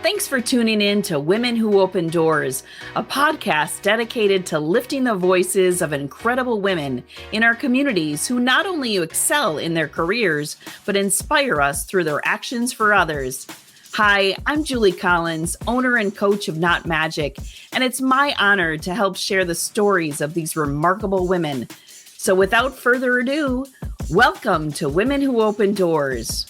Thanks for tuning in to Women Who Open Doors, a podcast dedicated to lifting the voices of incredible women in our communities who not only excel in their careers, but inspire us through their actions for others. Hi, I'm Julie Collins, owner and coach of Not Magic, and it's my honor to help share the stories of these remarkable women. So without further ado, welcome to Women Who Open Doors.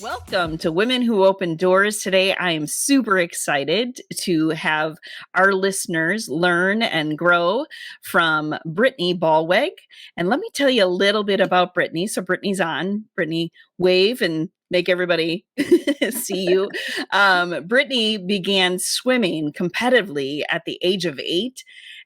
Welcome to Women Who Open Doors. Today, I am super excited to have our listeners learn and grow from Brittany Ballweg. And let me tell you a little bit about Brittany. So Brittany's on. Brittany, wave and make everybody see you. Brittany began swimming competitively at the age of 8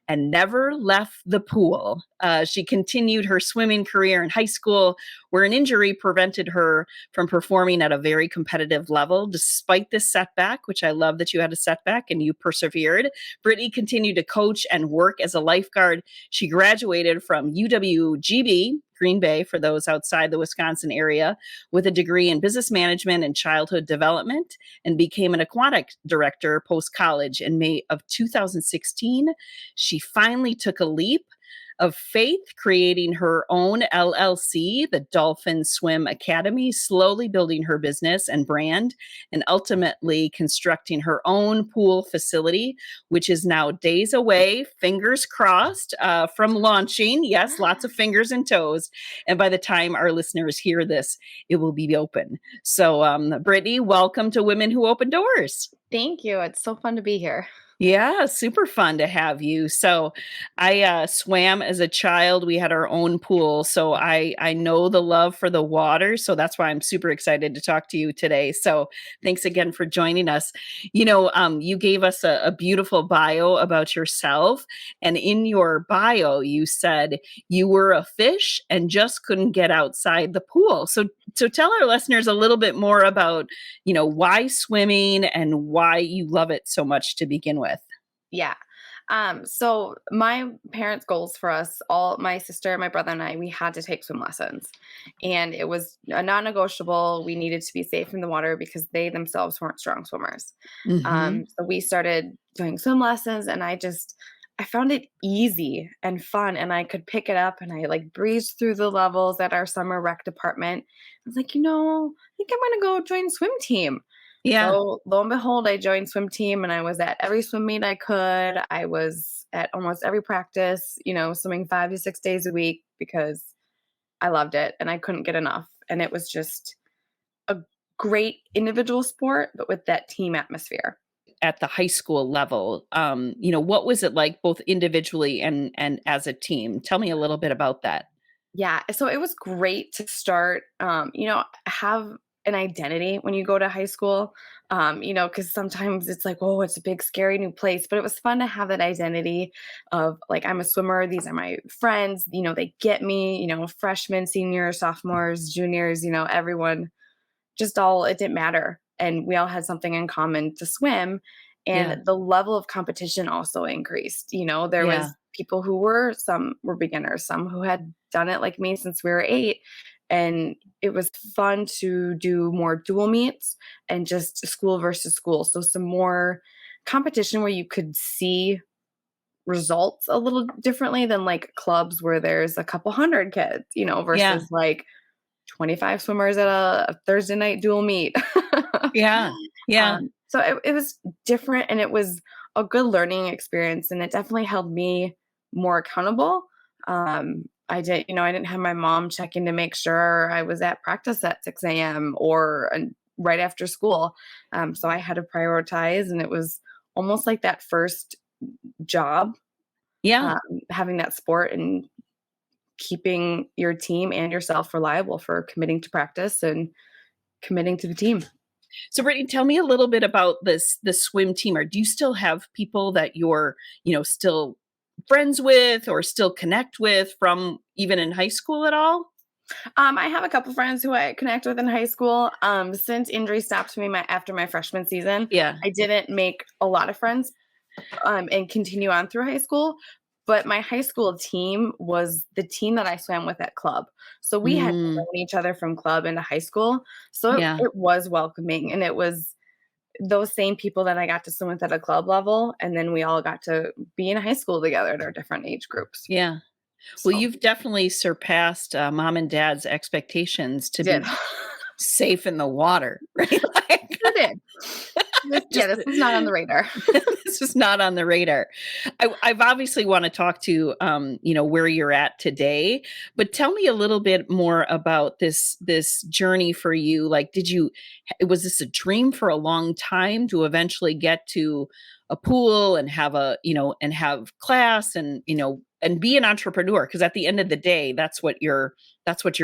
and never left the pool. She continued her swimming career in high school, where an injury prevented her from performing at a very competitive level. Despite this setback, which I love that you had a setback and you persevered, Brittany continued to coach and work as a lifeguard. She graduated from UWGB, Green Bay, for those outside the Wisconsin area, with a degree in business management and childhood development, and became an aquatic director post-college. In May of 2016, she finally took a leap of faith, creating her own LLC, the Dolphin Swim Academy, slowly building her business and brand, and ultimately constructing her own pool facility, which is now days away, fingers crossed, from launching. Yes, lots of fingers and toes. And by the time our listeners hear this, it will be open. So, Brittany, welcome to Women Who Open Doors. Thank you. It's so fun to be here. Yeah, super fun to have you. So I swam as a child. We had our own pool. So I know the love for the water. So that's why I'm super excited to talk to you today. So thanks again for joining us. You gave us a beautiful bio about yourself. And in your bio, you said you were a fish and just couldn't get outside the pool. So tell our listeners a little bit more about, why swimming and why you love it so much to begin with. Yeah. So my parents' goals for us, all my sister, my brother, and I, we had to take swim lessons. And it was a non-negotiable. We needed to be safe in the water because they themselves weren't strong swimmers. So we started doing swim lessons, and I found it easy and fun, and I could pick it up, and I breezed through the levels at our summer rec department. I was like, I think I'm going to go join swim team. Yeah. So lo and behold, I joined swim team, and I was at every swim meet I could. I was at almost every practice, swimming 5 to 6 days a week because I loved it and I couldn't get enough. And it was just a great individual sport, but with that team atmosphere. At the high school level, what was it like both individually and as a team? Tell me a little bit about that. Yeah. So it was great to start, have an identity when you go to high school, because sometimes it's like, oh, it's a big, scary new place. But it was fun to have that identity of I'm a swimmer. These are my friends. They get me, freshmen, seniors, sophomores, juniors, everyone, it didn't matter. And we all had something in common to swim. And the level of competition also increased. There was people some were beginners, some who had done it like me since we were 8. And it was fun to do more dual meets and just school versus school. So some more competition where you could see results a little differently than clubs where there's a couple hundred kids, versus 25 swimmers at a Thursday night dual meet. Yeah. So it was different, and it was a good learning experience, and it definitely held me more accountable. I didn't have my mom checking to make sure I was at practice at 6 a.m. or right after school. So I had to prioritize, and it was almost like that first job. Yeah. Having that sport and keeping your team and yourself reliable for committing to practice and committing to the team. So Brittany, tell me a little bit about the swim team. Or do you still have people that you're, still friends with or still connect with from even in high school at all? I have a couple friends who I connect with in high school. Since injury stopped me after my freshman season, I didn't make a lot of friends and continue on through high school. But my high school team was the team that I swam with at club. So we had known each other from club into high school. So it was welcoming, and it was those same people that I got to swim with at a club level, and then we all got to be in high school together at our different age groups. Yeah. Well, So you've definitely surpassed mom and dad's expectations to did. be safe in the water, right? Like, Sure did. just This was not on the radar. this is not on the radar. I've obviously want to talk to where you're at today, but tell me a little bit more about this journey for you. Like, was this a dream for a long time to eventually get to a pool and have and have class and and be an entrepreneur? Because at the end of the day, that's what you're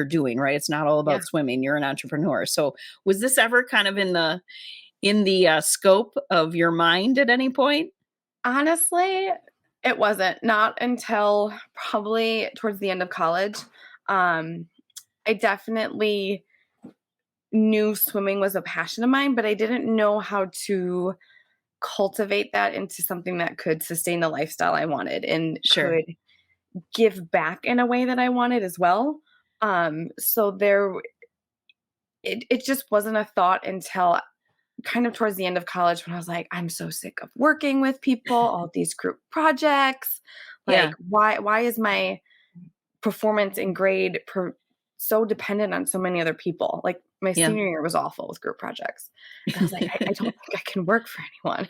doing, right? It's not all Yeah. about swimming. You're an entrepreneur. So was this ever kind of in the scope of your mind at any point? Honestly, it wasn't. Not until probably towards the end of college. I definitely knew swimming was a passion of mine, but I didn't know how to cultivate that into something that could sustain the lifestyle I wanted and Sure. could give back in a way that I wanted as well. So it just wasn't a thought until kind of towards the end of college when I was like, I'm so sick of working with people, all these group projects. Yeah. Like, why is my performance in grade so dependent on so many other people? Like my Yeah. senior year was awful with group projects. And I was like, I don't think I can work for anyone.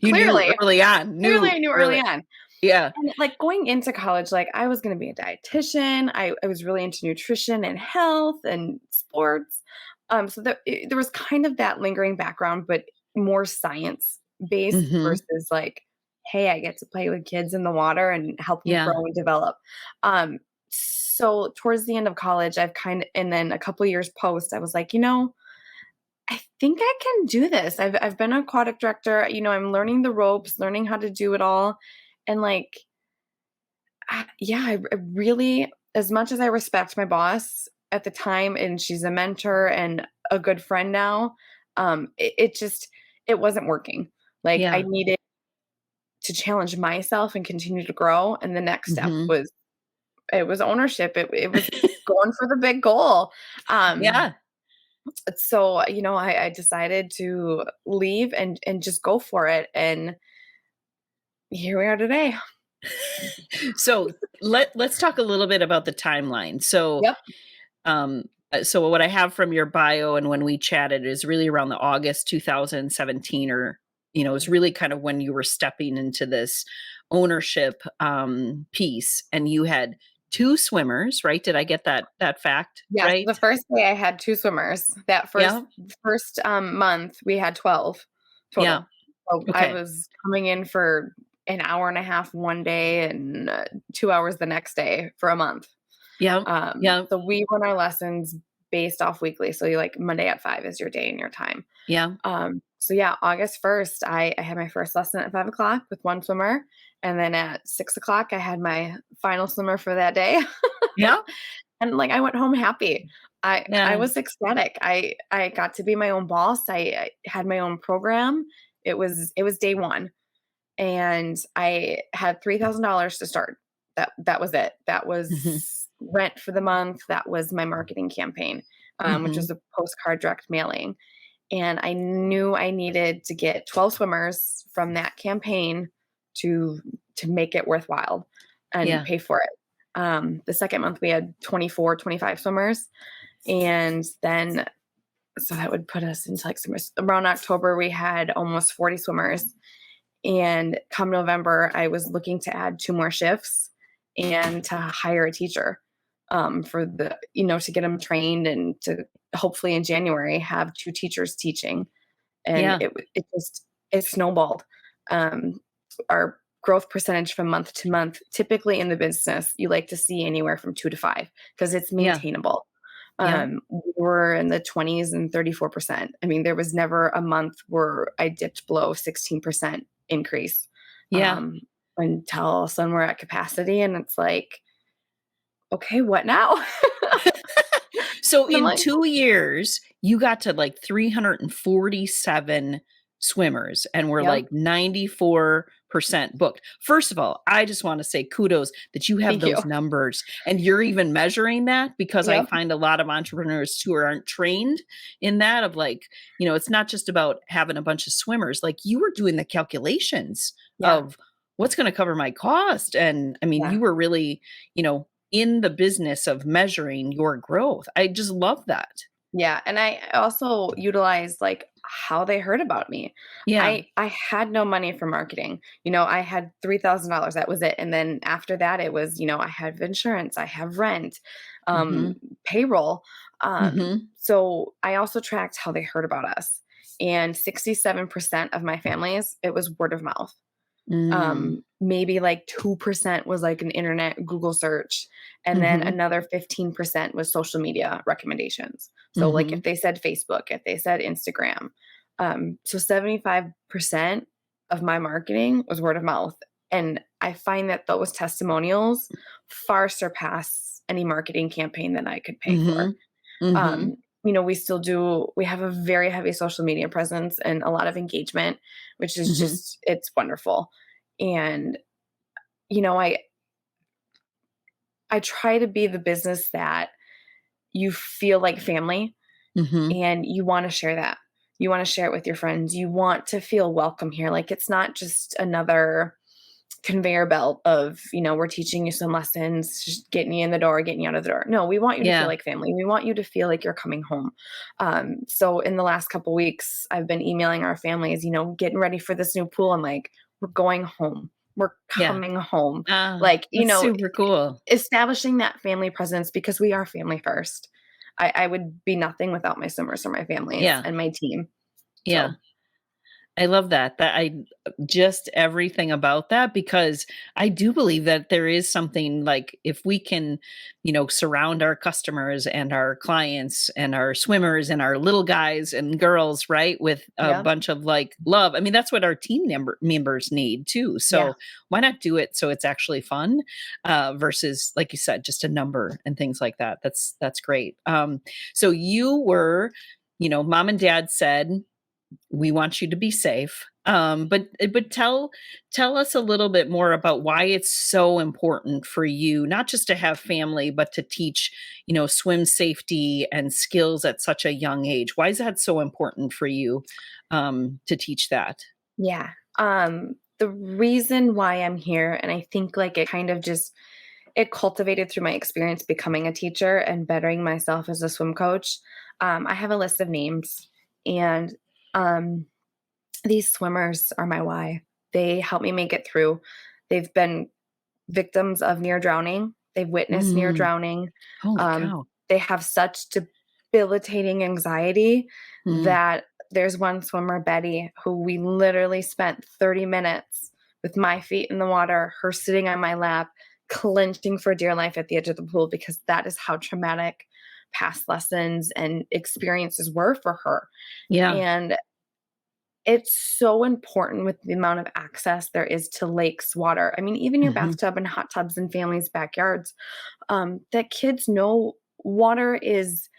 You Clearly. knew early on. Clearly I knew early on. Yeah. And like going into college, like I was going to be a dietitian. I was really into nutrition and health and sports. So there was kind of that lingering background, but more science based Mhm. versus like, hey, I get to play with kids in the water and help them Yeah. grow and develop. So towards the end of college, and then a couple years post, I was like, I think I can do this. I've been an aquatic director. I'm learning the ropes, learning how to do it all. And like, I really, as much as I respect my boss at the time, and she's a mentor and a good friend now, it wasn't working. Like I Yeah. needed to challenge myself and continue to grow. And the next step Mhm. was, it was ownership. It was going for the big goal. Yeah. So, I decided to leave and just go for it. And here we are today. So let's talk a little bit about the timeline. Yep. So what I have from your bio and when we chatted is really around the August 2017, or is really kind of when you were stepping into this ownership piece, and you had 2 swimmers, right? Did I get that fact Yes, right? the first day I had 2 swimmers. That Yeah. first month, we had 12 Yeah. total. So I Okay. was coming in for an hour and a half one day and 2 hours the next day for a month. Yeah. Yeah. So we run our lessons based off weekly. So you like Monday at 5 is your day and your time. Yeah. So yeah, August 1st, I had my first lesson at 5 o'clock with one swimmer. And then at 6 o'clock, I had my final swimmer for that day. Yeah. And like I went home happy. I Yeah. was ecstatic. I got to be my own boss. I had my own program. It was day one, and I had $3,000 to start. That was it. That Mhm. was rent for the month. That was my marketing campaign, which Mhm. was a postcard direct mailing. And I knew I needed to get 12 swimmers from that campaign to make it worthwhile and Yeah. pay for it. The second month we had 24, 25 swimmers. And then, so that would put us into like swimmers. Around October, we had almost 40 swimmers. And come November, I was looking to add 2 more shifts and to hire a teacher for to get them trained and to hopefully in January have 2 teachers teaching. And Yeah. it snowballed. Our growth percentage from month to month, typically in the business, you like to see anywhere from 2 to 5 because it's Yeah. maintainable. Yeah. We were in the 20s and 34%. I mean, there was never a month where I dipped below 16% increase Yeah. until all of a sudden we're at capacity. And it's like, okay, what now? So And I'm in like, 2 years, you got to like 347 swimmers, and we're Yep. like 94% booked. First of all, I just want to say kudos that you have Thank you. those numbers and you're even measuring that, because I Yep. find a lot of entrepreneurs who aren't trained in that of like, it's not just about having a bunch of swimmers. Like you were doing the calculations Yeah. of what's going to cover my cost. And I mean, Yeah. you were really, in the business of measuring your growth. I just love that. Yeah, and I also utilized, like, how they heard about me. Yeah. I had no money for marketing. I had $3,000, that was it, and then after that, it was, I have insurance, I have rent, um, Mhm. payroll, Mhm. so I also tracked how they heard about us, and 67% of my families, it was word of mouth. Mm. Maybe like 2% was like an internet Google search, and then Mhm. another 15% was social media recommendations. So like if Mhm. they said Facebook, if they said Instagram. So 75% of my marketing was word of mouth. And I find that those testimonials far surpass any marketing campaign that I could pay for. Mhm. Mhm. Um, we have a very heavy social media presence and a lot of engagement, which is Mhm. just, it's wonderful. And, you know, I, I try to be the business that you feel like family Mhm. and you want to share that. You want to share it with your friends. You want to feel welcome here. Like it's not just another conveyor belt of, we're teaching you some lessons, just getting you in the door, getting you out of the door. No, we want you to feel Yeah. like family. We want you to feel like you're coming home. So in the last couple weeks, I've been emailing our families, getting ready for this new pool. I'm like, we're going home. We're Yeah. coming home. Ah, Like, that's super cool. establishing that family presence because we are family first. I would be nothing without my swimmers or my families Yeah. and my team. Yeah. So I love that. That I just everything about that, because I do believe that there is something like if we can, surround our customers and our clients and our swimmers and our little guys and girls, right, with a yeah, bunch of like love. I mean, that's what our team members need too. yeah, So why not do it so it's actually fun, versus like you said, just a number and things like that. That's great. So you were, mom and dad said we want you to be safe. But tell us a little bit more about why it's so important for you, not just to have family, but to teach, swim safety and skills at such a young age. Why is that so important for you, to teach that? yeah. The reason why I'm here, and I think like it kind of just it cultivated through my experience becoming a teacher and bettering myself as a swim coach. I have a list of names, and um, these swimmers are my why. They help me make it through. They've been victims of near drowning. They've witnessed near Mm, drowning. holy Um, cow. they have such debilitating anxiety Mm, that there's one swimmer, Betty, who we literally spent 30 minutes with my feet in the water, her sitting on my lap, clenching for dear life at the edge of the pool because that is how traumatic past lessons and experiences were for her. yeah. And it's so important with the amount of access there is to lakes, water. I mean, even your Hmm. bathtub and hot tubs in families' backyards, that kids know water is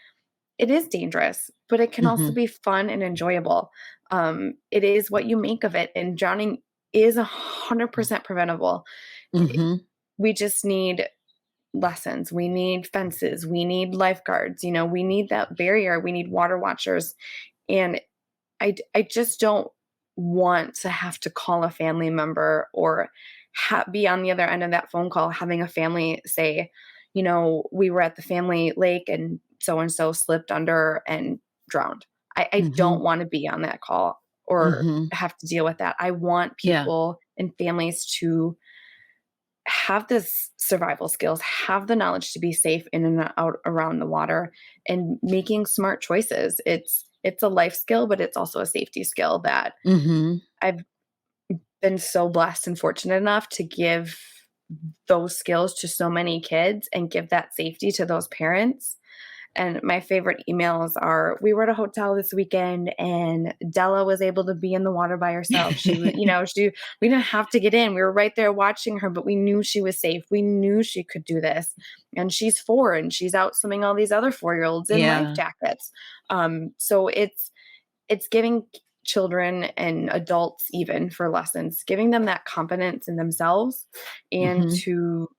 it is dangerous, but it can also Hmm. be fun and enjoyable. It is what you make of it, and drowning is 100% preventable. Hmm. We just need lessons. We need fences. We need lifeguards. We need that barrier. We need water watchers. And I just don't want to have to call a family member or be on the other end of that phone call having a family say, we were at the family lake and so slipped under and drowned. I don't Hmm. want to be on that call or Hmm. have to deal with that. I want Yeah. people and families to have this survival skills, have the knowledge to be safe in and out around the water and making smart choices. It's a life skill, but it's also a safety skill that Hmm. I've been so blessed and fortunate enough to give those skills to so many kids and give that safety to those parents. And my favorite emails are we were at a hotel this weekend and Della was able to be in the water by herself. She was, we didn't have to get in. We were right there watching her, but we knew she was safe. We knew she could do this. And she's 4 and she's out swimming all these other 4-year-olds in life Yeah. jackets. So it's giving children and adults even for lessons, giving them that confidence in themselves and Hmm. to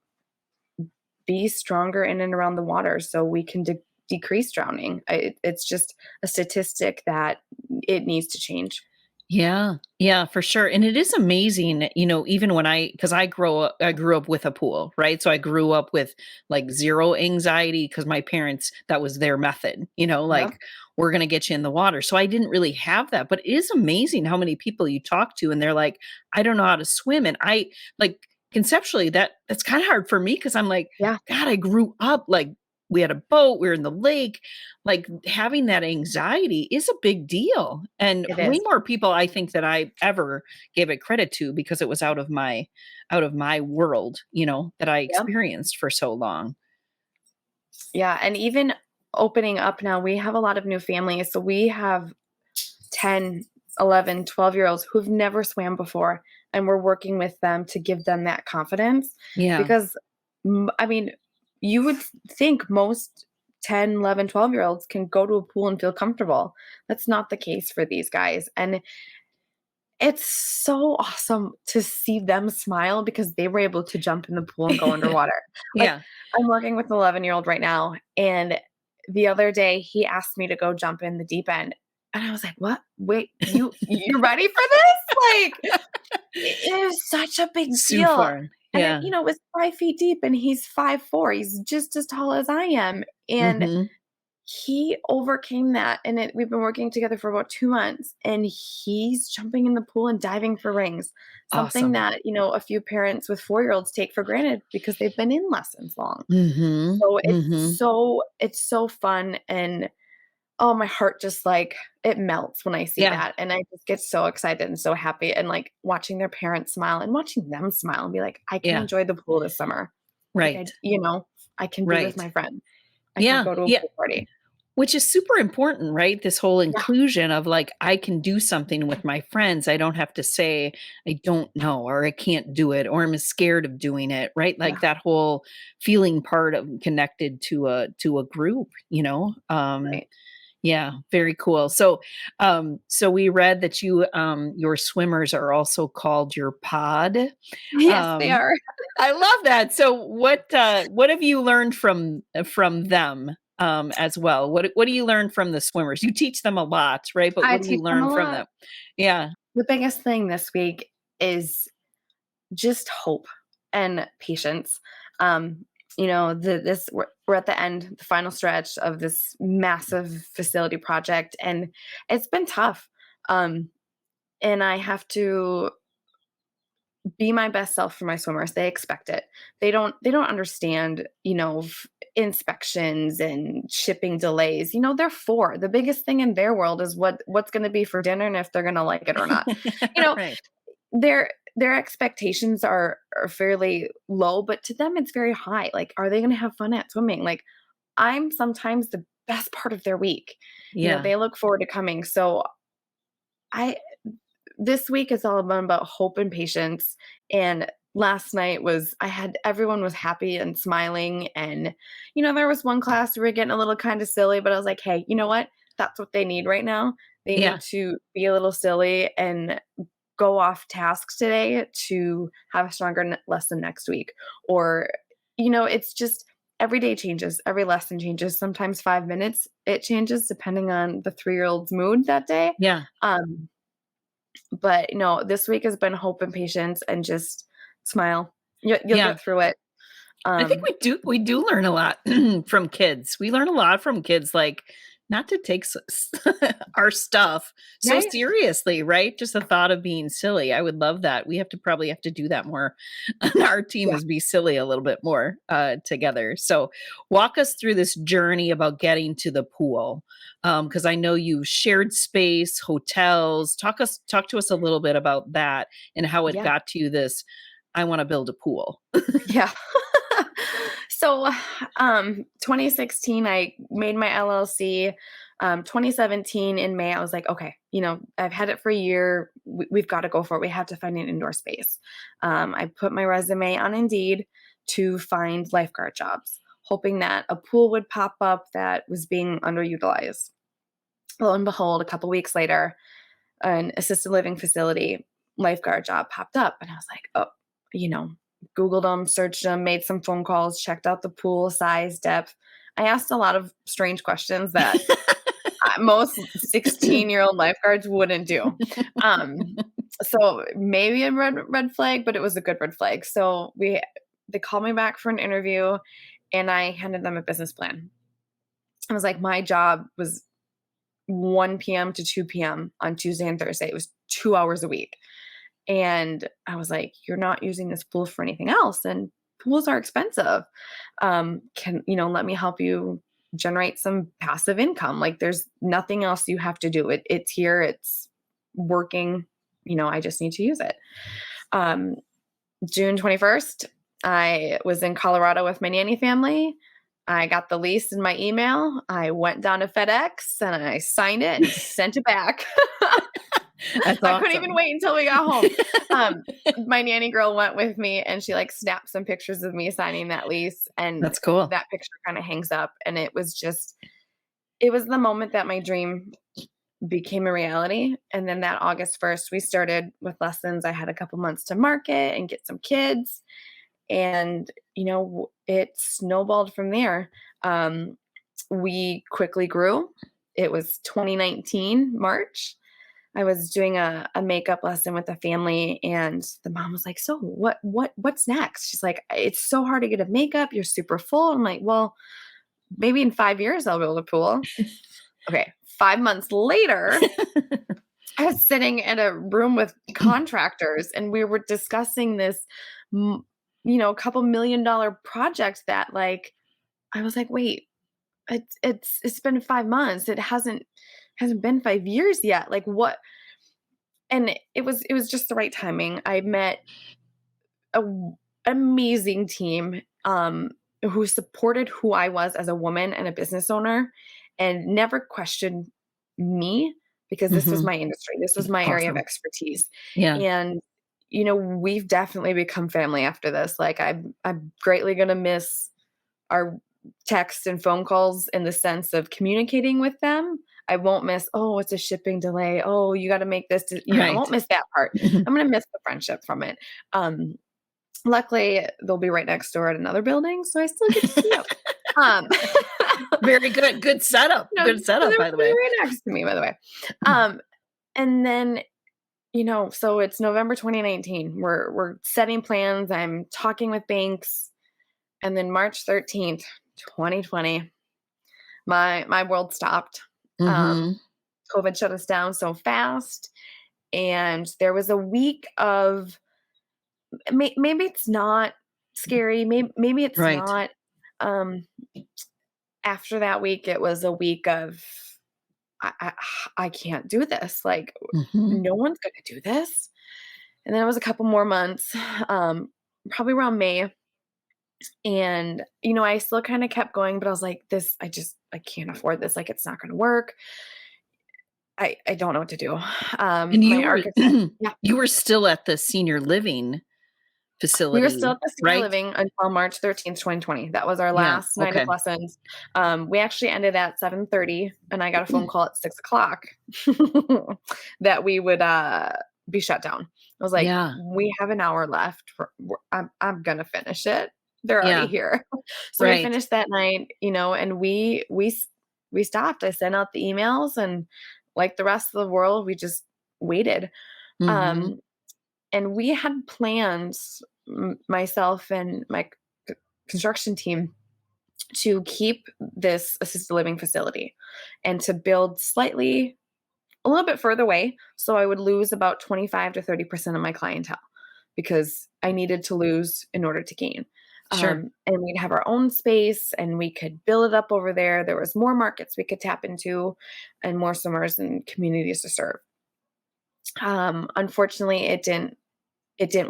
be stronger in and around the water so we can decrease drowning. It's just a statistic that it needs to change. Yeah. Yeah, for sure. And it is amazing, even when because I grew up with a pool, right? So I grew up with like zero anxiety because my parents, that was their method, Yep. like we're going to get you in the water. So I didn't really have that, but it is amazing how many people you talk to and they're like, I don't know how to swim. And I like conceptually that's kind of hard for me because I'm like, Yeah, God, I grew up like we had a boat, we were in the lake, like having that anxiety is a big deal and it way is. more people I think that I ever gave it credit to because it was out of my world, that I Yep. experienced for so long. Yeah, and even opening up now, we have a lot of new families. So we have 10, 11, 12-year-olds who've never swam before, and we're working with them to give them that confidence Yeah. because, I mean, you would think most 10, 11, 12-year-olds can go to a pool and feel comfortable. That's not the case for these guys, and it's so awesome to see them smile because they were able to jump in the pool and go underwater. Like, Yeah. I'm working with an 11-year-old right now, and the other day he asked me to go jump in the deep end, and I was like, "What? Wait, you're ready for this?" Like, it is such a big Sue deal, Farm. and Yeah. it was 5 feet deep, and he's 5'4". He's just as tall as I am, and Mhm. he overcame that, and we've been working together for about 2 months, and he's jumping in the pool and diving for rings, something Awesome. that, a few parents with 4-year-olds take for granted because they've been in lessons long. Mhm. So Mhm. it's so fun, and, oh, my heart just, like, it melts when I see Yeah. that, and I just get so excited and so happy, and, like, watching their parents smile and watching them smile and be like, "I can Yeah. enjoy the pool this summer." Like, Right. I can be with Right. my friends. I can Yeah. go to a Yeah. pool party. Which is super important, right? This whole Yeah, inclusion of like, I can do something with my friends. I don't have to say, I don't know, or I can't do it, or I'm scared of doing it, right? Like yeah, that whole feeling part of connected to a group, right. yeah, very cool. So we read that your swimmers are also called your pod. Yes, they Um, are. I love that. So what have you learned from them, as well? What do you learn from the swimmers? You teach them a lot, right? But I what do you teach them learn a from lot. them? Yeah. The biggest thing this week is just hope and patience. Um, we're at the end, the final stretch of this massive facility project, and it's been tough. Um, and I have to be my best self for my swimmers. They expect it. They don't understand, inspections and shipping delays. They're 4. The biggest thing in their world is what's going to be for dinner and if they're going to like it or not. You know, Right. their expectations are fairly low, but to them it's very high. Like, are they going to have fun at swimming? Like, I'm sometimes the best part of their week. Yeah. They look forward to coming. So I this week is all about hope and patience. And last night was I had everyone was happy and smiling. And, there was one class we were getting a little kind of silly, but I was like, hey, you know what? That's what they need right now. They Yeah. need to be a little silly and go off tasks today to have a stronger lesson next week. Or, it's just every day changes, every lesson changes. Sometimes 5 minutes it changes depending on the 3-year-old's mood that day. Yeah. Um, but, this week has been hope and patience and just smile. You'll Yeah. get through it. I think Um, we do learn a lot from kids. We learn a lot from kids, like not to take our stuff so right? seriously, right? Just the thought of being silly. I would love that. We probably have to do that more on our team Yeah. is be silly a little bit more together. So walk us through this journey about getting to the pool. Because I know you shared space, hotels. Talk to us a little bit about that and how it Yeah. got to this. I want to build a pool. Yeah. So, 2016, I made my LLC. 2017 in May, I was like, okay, I've had it for a year. We've got to go for it. We have to find an indoor space. I put my resume on Indeed to find lifeguard jobs, hoping that a pool would pop up that was being underutilized. Lo and behold, a couple weeks later, an assisted living facility lifeguard job popped up. And I was like, oh, Googled them, searched them, made some phone calls, checked out the pool size, depth. I asked a lot of strange questions that most 16-year-old lifeguards wouldn't do. So maybe a red flag, but it was a good red flag. So they called me back for an interview, and I handed them a business plan. I was like, my job was 1 p.m. to 2 p.m. on Tuesday and Thursday. It was 2 hours a week. And I was like, you're not using this pool for anything else. And pools are expensive. Let me help you generate some passive income. Like, there's nothing else you have to do. It's here. It's working. I just need to use it. June 21st, I was in Colorado with my nanny family. I got the lease in my email. I went down to FedEx and I signed it and sent it back. That's I couldn't even wait until we got home. My nanny girl went with me, and she snapped some pictures of me signing that lease. And that's cool. That picture kind of hangs up. And it was the moment that my dream became a reality. And then that August 1st, we started with lessons. I had a couple months to market and get some kids. And, it snowballed from there. We quickly grew. It was 2019, March. I was doing a makeup lesson with a family, and the mom was like, so what's next? She's like, it's so hard to get a makeup. You're super full. I'm like, well, maybe in 5 years I'll build a pool. Okay. 5 months later, I was sitting in a room with contractors, and we were discussing this, couple $1 million project that I was like, wait, it's been 5 months. It hasn't been 5 years yet. Like, what? And it was just the right timing. I met an amazing team who supported who I was as a woman and a business owner, and never questioned me, because this was my industry. This was my area of expertise. Yeah. And we've definitely become family after this. Like, I'm greatly going to miss our texts and phone calls in the sense of communicating with them. I won't miss, oh, it's a shipping delay. Oh, you got to make this. I won't miss that part. I'm going to miss the friendship from it. Luckily, they'll be right next door at another building, so I still get to see them. Very good. Good setup. Good setup, by the way. Right next to me, by the way. And then, so it's November 2019. We're setting plans. I'm talking with banks. And then March 13th, 2020, my world stopped. COVID shut us down so fast. And there was a week of, maybe it's not scary. Maybe it's not. After that week, it was a week of, I can't do this. Like, no one's going to do this. And then it was a couple more months, probably around May. And, I still kind of kept going, but I was like, I can't afford this. Like, it's not going to work. I don't know what to do. And you were still at the senior living facility. We were still at the senior living until March 13th, 2020. That was our last night of lessons. We actually ended at 7:30, and I got a phone call at 6:00 that we would be shut down. I was like, we have an hour left. I'm going to finish it. They're already here. So we finished that night, and we stopped. I sent out the emails, and like the rest of the world, we just waited. And we had plans, myself and my construction team, to keep this assisted living facility and to build a little bit further away. So I would lose about 25 to 30% of my clientele, because I needed to lose in order to gain. Sure. And we'd have our own space, and we could build it up over there. There was more markets we could tap into, and more summers and communities to serve. Unfortunately, it didn't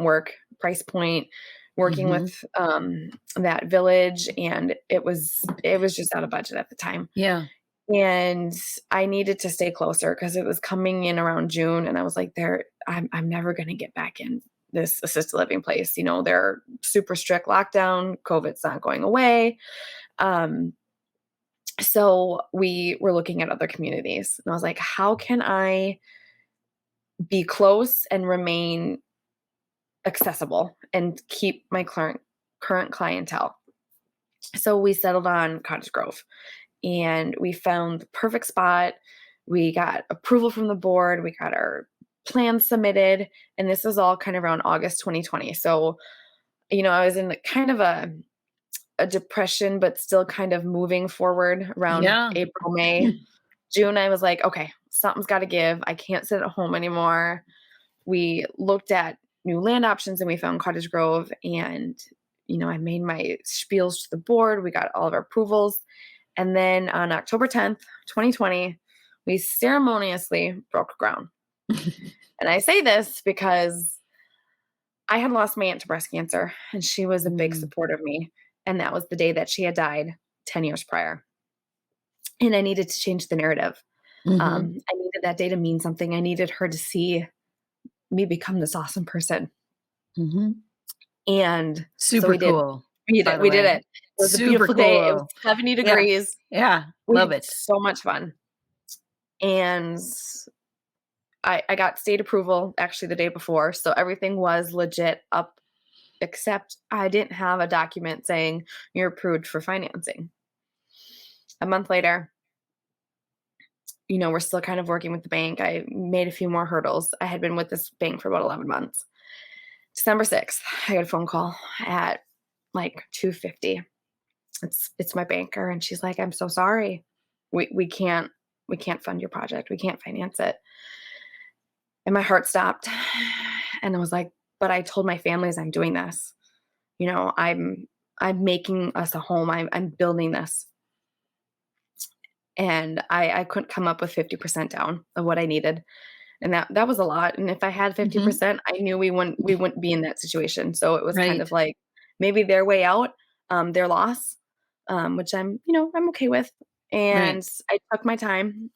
work. Price point, working with that village, and it was just out of budget at the time. Yeah. And I needed to stay closer, because it was coming in around June, and I was like, I'm never going to get back in this assisted living place. They're super strict lockdown. COVID's not going away. So we were looking at other communities, and I was like, how can I be close and remain accessible and keep my current clientele. So we settled on Cottage Grove, and we found the perfect spot. We got approval from the board. We got our plans submitted, and this was all kind of around August 2020. So, I was in kind of a depression, but still kind of moving forward around Yeah. April, May. June, I was like, okay, something's got to give. I can't sit at home anymore. We looked at new land options and we found Cottage Grove, and, I made my spiels to the board. We got all of our approvals. And then on October 10th, 2020, we ceremoniously broke ground. And I say this because I had lost my aunt to breast cancer, and she was a big support of me. And that was the day that she had died 10 years prior. And I needed to change the narrative. I needed that day to mean something. I needed her to see me become this awesome person. And super so we did. cool. We did it. It was Super a beautiful cool. day. It was 70 degrees. Yeah. Love it. So much fun. And I got state approval actually the day before. So everything was legit up, except I didn't have a document saying you're approved for financing. A month later, we're still kind of working with the bank. I made a few more hurdles. I had been with this bank for about 11 months. December 6th, I got a phone call at like 2:50. It's my banker, and she's like, "I'm so sorry. We can't fund your project. We can't finance it." And my heart stopped. And I was like, "But I told my families I'm doing this. I'm making us a home. I'm building this." And I couldn't come up with 50% down of what I needed. And that was a lot. And if I had 50%, I knew we wouldn't be in that situation. So it was kind of like maybe their way out, their loss, which I'm okay with. And I took my time,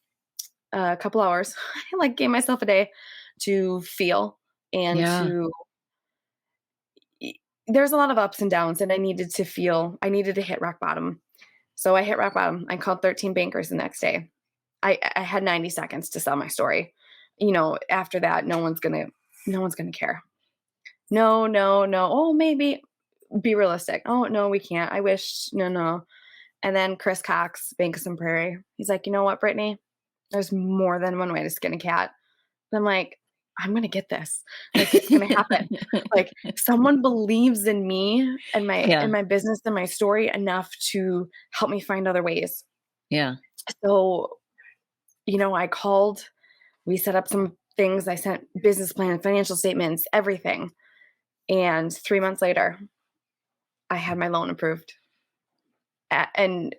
a couple hours. I gave myself a day to feel and there's a lot of ups and downs, and I needed to hit rock bottom. So I hit rock bottom. I called 13 bankers the next day. I had 90 seconds to sell my story. After that, no one's gonna care. No. Oh, maybe. Be realistic. Oh, no, we can't. I wish. No. And then Chris Cox, Bank of Sun Prairie, he's like, "You know what, Brittany? There's more than one way to skin a cat." And I'm like, "I'm gonna get this. It's gonna happen." Someone believes in me and my business and my story enough to help me find other ways. Yeah. So, I called. We set up some things. I sent business plan, financial statements, everything. And 3 months later, I had my loan approved. And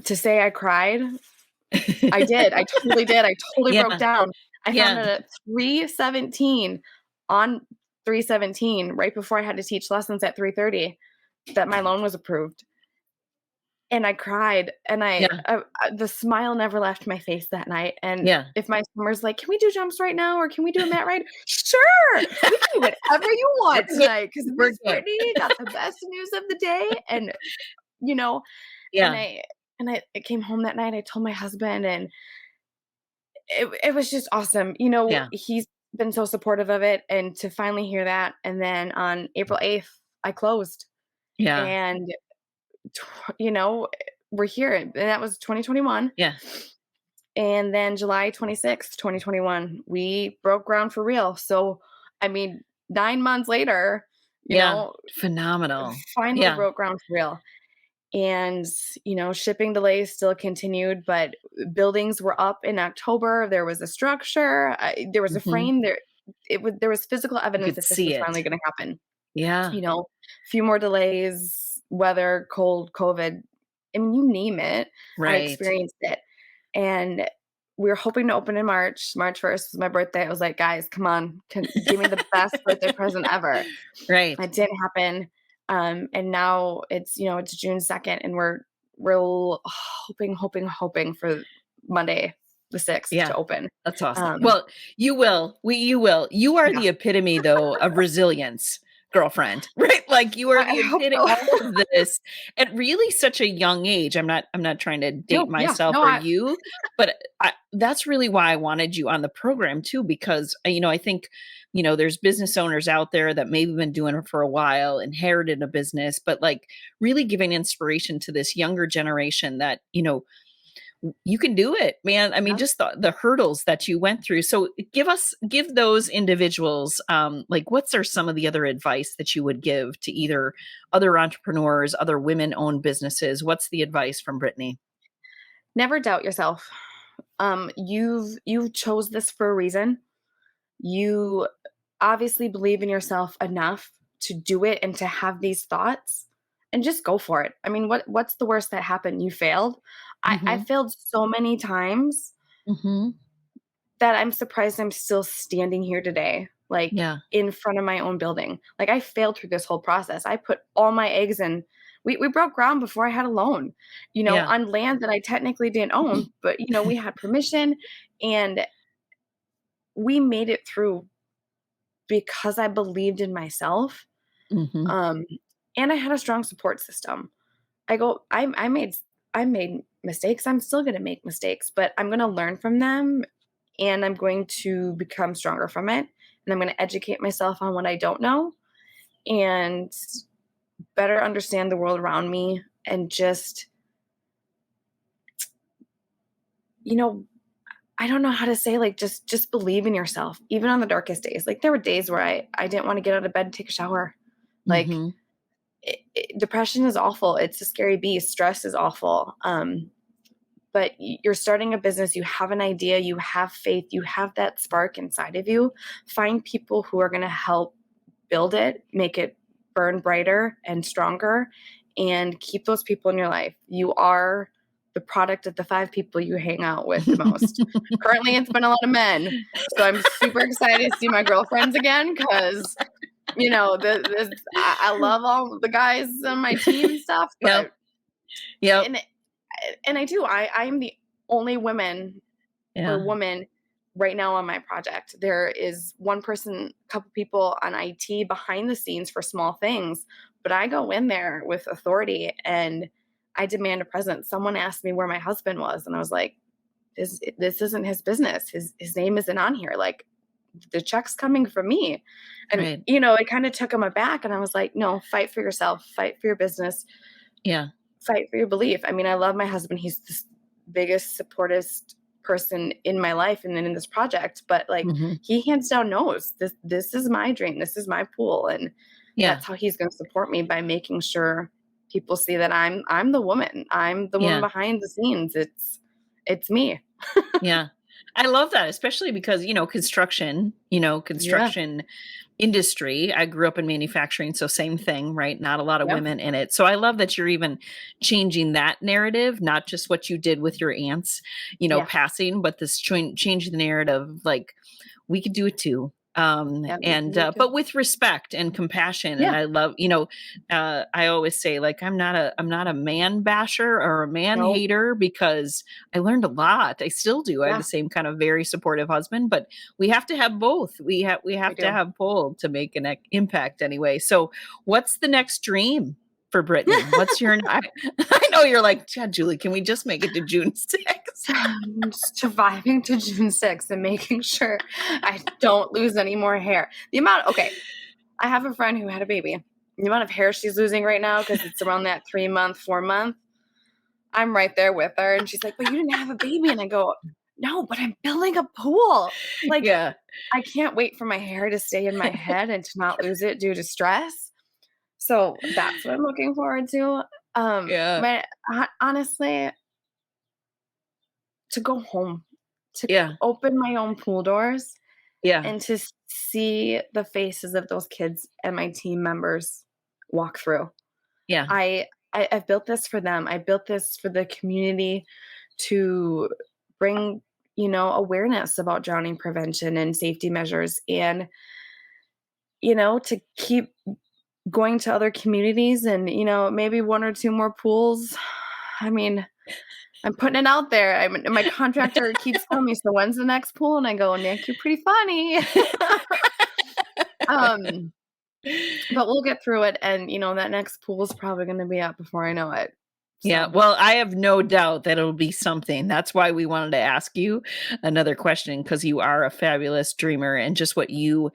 to say I cried, I did. I totally did. I totally broke down. I found it at 3:17 on 3:17, right before I had to teach lessons at 3:30, that my loan was approved. And I cried, and I the smile never left my face that night. And if my swimmer's like, "Can we do jumps right now, or can we do a mat ride?" Sure, we can do whatever you want tonight, because Miss Brittany got the best news of the day. And and I came home that night. I told my husband, and it was just awesome. He's been so supportive of it, and to finally hear that. And then on April 8th, I closed. And we're here, and that was 2021. And then July 26th, 2021, we broke ground for real. So, 9 months later, phenomenal. Finally broke ground for real. And, shipping delays still continued, but buildings were up in October. There was a structure. There was a frame there. There was physical evidence that this was finally going to happen. A few more delays, weather, cold, COVID. You name it. I experienced it. And we were hoping to open in March. March 1st was my birthday. I was like, "Guys, come on, give me the best birthday present ever." It didn't happen. And now it's June 2nd, and we're hoping for Monday the 6th to open. That's awesome. Well, you will. You will. You are the epitome, though, of resilience. girlfriend, right? Like I you hope did so. all of this at really such a young age. I'm not trying to date No, yeah, myself no, or you, but that's really why I wanted you on the program too, because I think, there's business owners out there that maybe been doing it for a while, inherited a business, but like really giving inspiration to this younger generation that, you can do it, man. I mean, yeah. just the hurdles that you went through. So give those individuals, like, what's some of the other advice that you would give to either other entrepreneurs, other women owned businesses? What's the advice from Brittany? Never doubt yourself. You've chose this for a reason. You obviously believe in yourself enough to do it and to have these thoughts and just go for it. I mean, what's the worst that happened? You failed. I Mm-hmm. failed so many times Mm-hmm. that I'm surprised I'm still standing here today, like Yeah. in front of my own building. Like I failed through this whole process. I put all my eggs in. We broke ground before I had a loan, Yeah. on land that I technically didn't own, but we had permission, and we made it through because I believed in myself. Mm-hmm. Um, and I had a strong support system. I made mistakes. I'm still gonna make mistakes, but I'm gonna learn from them and I'm going to become stronger from it. And I'm gonna educate myself on what I don't know and better understand the world around me and just, you know, I don't know how to say, like, just believe in yourself, even on the darkest days. Like there were days where I didn't want to get out of bed and take a shower. Like Mm-hmm. depression is awful. It's a scary beast. Stress is awful. But you're starting a business, you have an idea, you have faith, you have that spark inside of you. Find people who are going to help build it, make it burn brighter and stronger, and keep those people in your life. You are the product of the 5 people you hang out with the most. Currently, it's been a lot of men. So I'm super excited to see my girlfriends again because I love all the guys on my team and stuff, Yep. but Yep. and I do. I'm the only Yeah. woman right now on my project. There is one person, a couple people on IT behind the scenes for small things, but I go in there with authority and I demand a presence. Someone asked me where my husband was, and I was like, this isn't his business. His name isn't on here. Like the check's coming from me. And Right. it kind of took him aback. And I was like, no, fight for yourself, fight for your business, Yeah. fight for your belief. I mean, I love my husband. He's the biggest, supportest person in my life and then in this project, but like Mm-hmm. he hands down knows this is my dream. This is my pool. And Yeah. that's how he's going to support me, by making sure people see that I'm the woman. I'm the woman Yeah. behind the scenes. It's me. Yeah. I love that, especially because, Yeah. construction industry. I grew up in manufacturing, so same thing, right? Not a lot of Yeah. women in it. So I love that you're even changing that narrative, not just what you did with your aunts, Yeah. passing, but this change the narrative, like we could do it too. Yeah. You can And do it too. but with respect and compassion. And Yeah. I love, I always say, like, I'm not a man basher or a man No. hater, because I learned a lot. I still do. I have Yeah. the same kind of very supportive husband, but we have to have both. We We have to do. have both to make an impact anyway. So what's the next dream for Brittany? What's your I know you're like, yeah, Julie, can we just make it to June 6th? Surviving to June 6th and making sure I don't lose any more hair. Okay, I have a friend who had a baby. The amount of hair she's losing right now, because it's around that 3-month, 4-month, I'm right there with her. And she's like, but you didn't have a baby. And I go, no, but I'm building a pool. Like, Yeah. I can't wait for my hair to stay in my head and to not lose it due to stress. So that's what I'm looking forward to. Yeah. Honestly, to go home, to Yeah. open my own pool doors Yeah. and to see the faces of those kids and my team members walk through. Yeah. I've built this for them. I built this for the community to bring, awareness about drowning prevention and safety measures, and, to keep going to other communities and, maybe 1 or 2 more pools. I mean, I'm putting it out there. My contractor keeps telling me, "So when's the next pool?" And I go, "Nick, you're pretty funny." Um, But we'll get through it, and, that next pool is probably gonna be up before I know it. Yeah, So, well, I have no doubt that it'll be something. That's why we wanted to ask you another question, because you are a fabulous dreamer, and just what you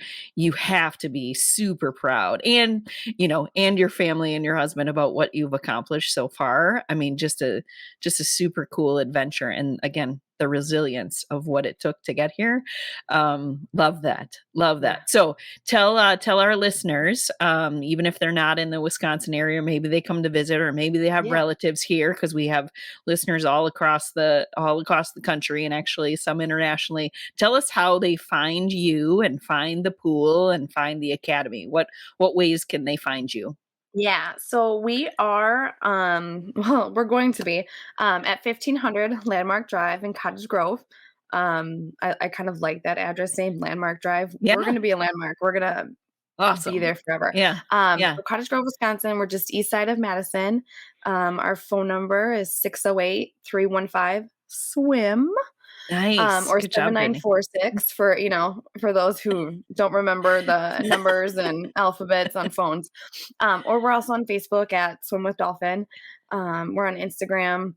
have to be super proud, and and your family and your husband, about what you've accomplished so far. I mean, just a super cool adventure, and again, the resilience of what it took to get here. Love that. Love yeah. that. So tell our listeners, even if they're not in the Wisconsin area, maybe they come to visit, or maybe they have Yeah. relatives here, because we have listeners all across the country, and actually some internationally. Tell us how they find you and find the pool and find the academy. What ways can they find you? Yeah, so we are, well, we're going to be, at 1500 Landmark Drive in Cottage Grove. I kind of like that address name, Landmark Drive. We're Yeah, gonna be a landmark. We're gonna be awesome. there forever. Yeah, yeah, So Cottage Grove, Wisconsin, we're just east side of Madison. Our phone number is 608-315-SWIM. nice. Or Good job, Brittany. 7946 for, for those who don't remember the numbers and alphabets on phones. Or we're also on Facebook at Swim with Dolphin. We're on Instagram,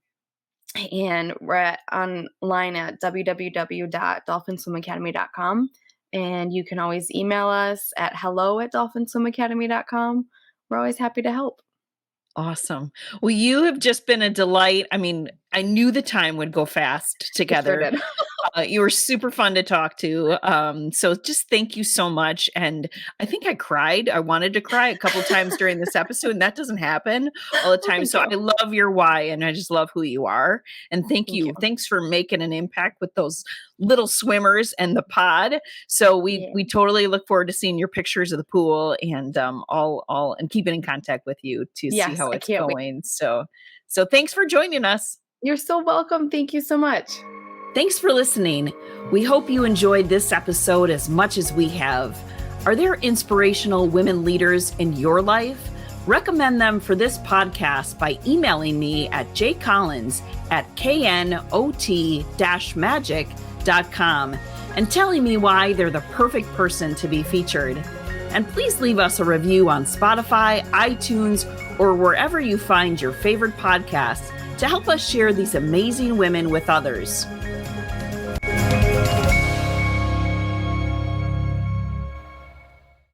and we're online at www.dolphinswimacademy.com. And you can always email us at hello@dolphinswimacademy.com. We're always happy to help. Awesome. Well, you have just been a delight. I mean, I knew the time would go fast It sure together. did. You were super fun to talk to. So just thank you so much. And I think I cried. I wanted to cry a couple times during this episode, and that doesn't happen all the Well, time. thank So you. I love your why, and I just love who you are. And thank Thank you. you. Thanks for making an impact with those little swimmers and the pod. So we Yeah. we totally look forward to seeing your pictures of the pool, and all and keeping in contact with you to see Yes, how I it's can't wait. going. So thanks for joining us. You're so welcome. Thank you so much. Thanks for listening. We hope you enjoyed this episode as much as we have. Are there inspirational women leaders in your life? Recommend them for this podcast by emailing me at jcollins@knot-magic.com and telling me why they're the perfect person to be featured. And please leave us a review on Spotify, iTunes, or wherever you find your favorite podcasts to help us share these amazing women with others.